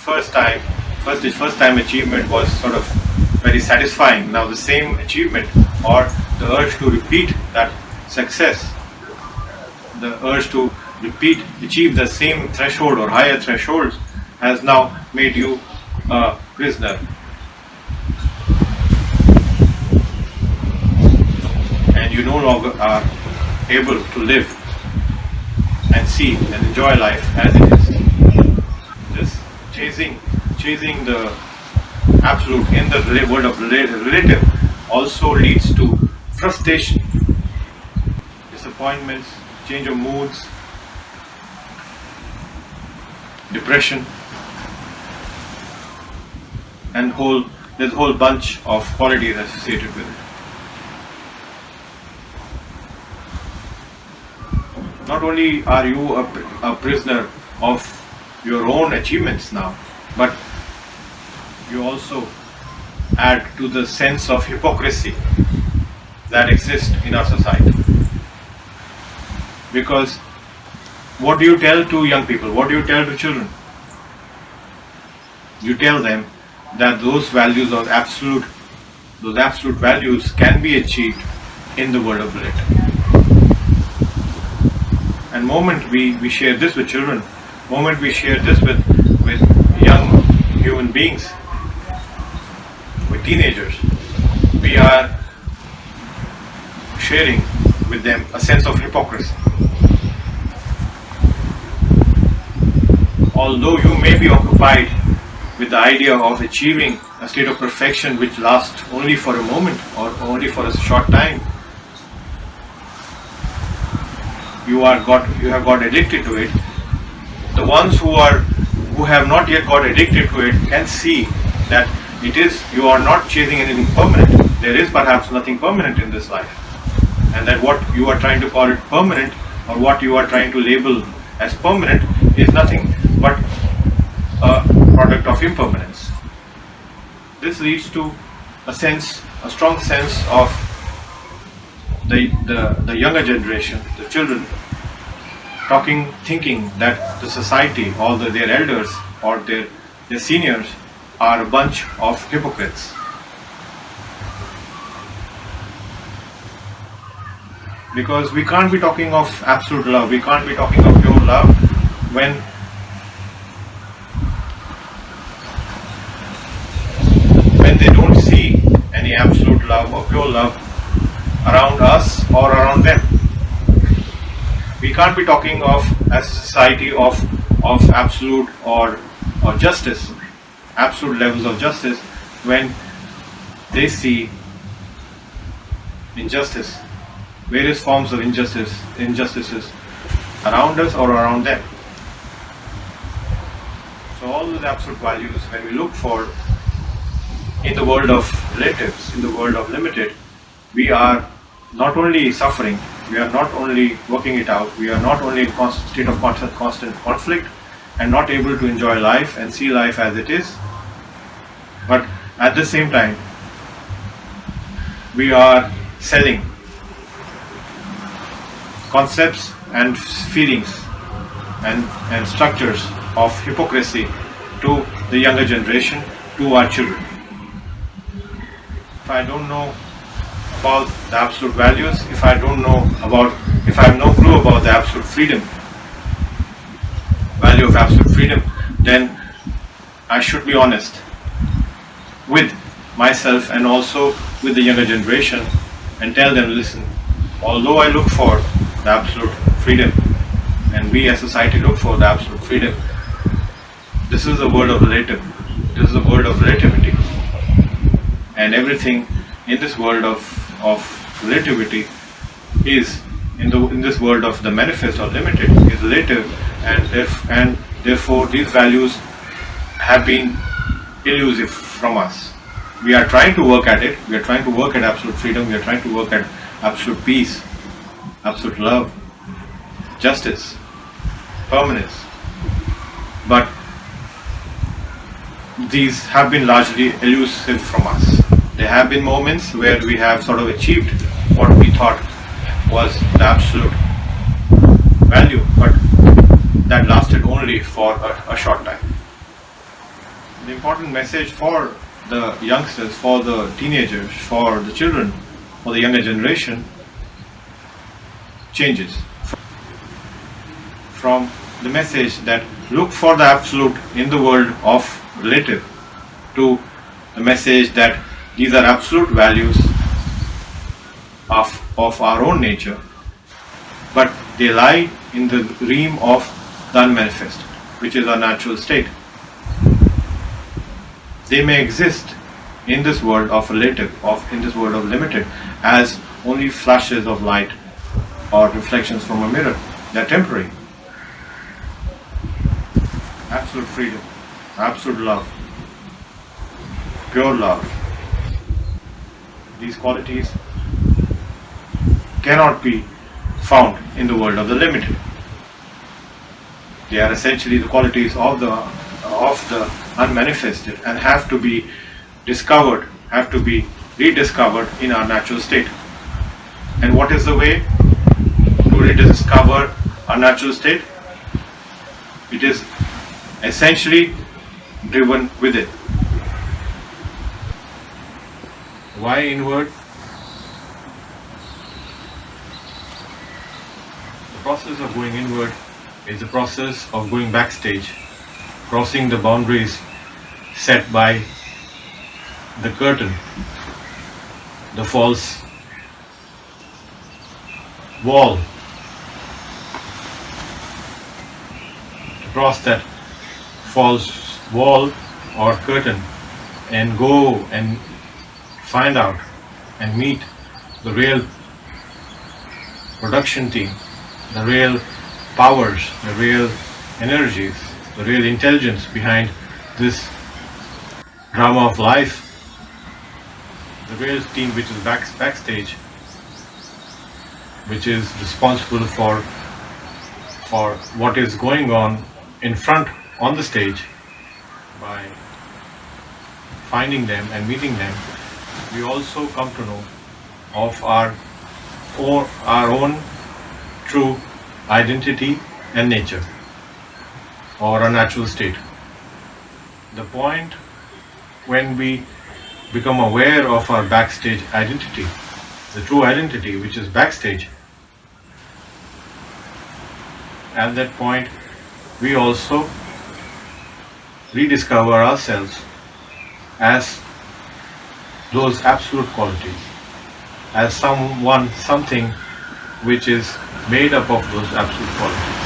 first time achievement was sort of very satisfying. Now the same achievement or the urge to repeat that success, the urge to achieve the same threshold or higher thresholds has now made you a prisoner. And you no longer are able to live and see and enjoy life as it is. Just chasing the absolute in the world of relative also leads to frustration, disappointments, change of moods, depression, and there's a whole bunch of qualities associated with it. Not only are you a prisoner of your own achievements now, but you also add to the sense of hypocrisy that exists in our society. Because what do you tell to young people? What do you tell to children? You tell them that those values of absolute values can be achieved in the world of relative. And moment we share this with children, moment we share this with young human beings, with teenagers, we are sharing with them a sense of hypocrisy. Although you may be occupied with the idea of achieving a state of perfection which lasts only for a moment or only for a short time, you have got addicted to it. The ones who have not yet got addicted to it can see that you are not chasing anything permanent. There is perhaps nothing permanent in this life, and that what you are trying to call it permanent or what you are trying to label as permanent is nothing but a product of impermanence. This leads to a strong sense of the younger generation, the children, thinking that the society, all their elders or their seniors are a bunch of hypocrites. Because we can't be talking of absolute love, we can't be talking of pure love when they don't see any absolute love or pure love around us or around them. We can't be talking of as a society of absolute or justice, absolute levels of justice, when they see injustice, various forms of injustices around us or around them. So all those absolute values, when we look for in the world of relatives, in the world of limited, we are not only suffering, we are not only working it out, we are not only in a state of constant conflict and not able to enjoy life and see life as it is, but at the same time we are selling concepts and feelings and structures of hypocrisy to the younger generation, to our children. If I don't know about the absolute values, if I have no clue about the absolute freedom, value of absolute freedom, then I should be honest with myself and also with the younger generation and tell them, listen, although I look for the absolute freedom and we as society look for the absolute freedom, this is a world of relative. This is a world of relativity, and everything in this world of relativity is in this world of the manifest or limited is relative, and therefore these values have been elusive from us. We are trying to work at it. We are trying to work at absolute freedom. We are trying to work at absolute peace, absolute love, justice, permanence. But these have been largely elusive from us. There have been moments where we have sort of achieved what we thought was the absolute value, but that lasted only for a short time. the important message for the youngsters, for the teenagers, for the children, for the younger generation changes from the message that look for the absolute in the world of relative to the message that these are absolute values of our own nature, but they lie in the realm of the unmanifested, which is our natural state. They may exist in this world of relative, in this world of limited, as only flashes of light or reflections from a mirror. They are temporary. Absolute freedom, absolute love, pure love. These qualities cannot be found in the world of the limited. They are essentially the qualities of the unmanifested and have to be discovered, have to be rediscovered in our natural state. And what is the way to rediscover our natural state? It is essentially driven within. Why inward? The process of going inward is the process of going backstage, crossing the boundaries set by the curtain, the false wall. To cross that false wall or curtain and go and find out and meet the real production team, the real powers, the real energies, the real intelligence behind this drama of life, the real team which is backstage, which is responsible for what is going on in front on the stage. By finding them and meeting them, we also come to know of our own true identity and nature, or our natural state. The point when we become aware of our backstage identity, the true identity which is backstage, at that point we also rediscover ourselves as those absolute qualities, as something which is made up of those absolute qualities.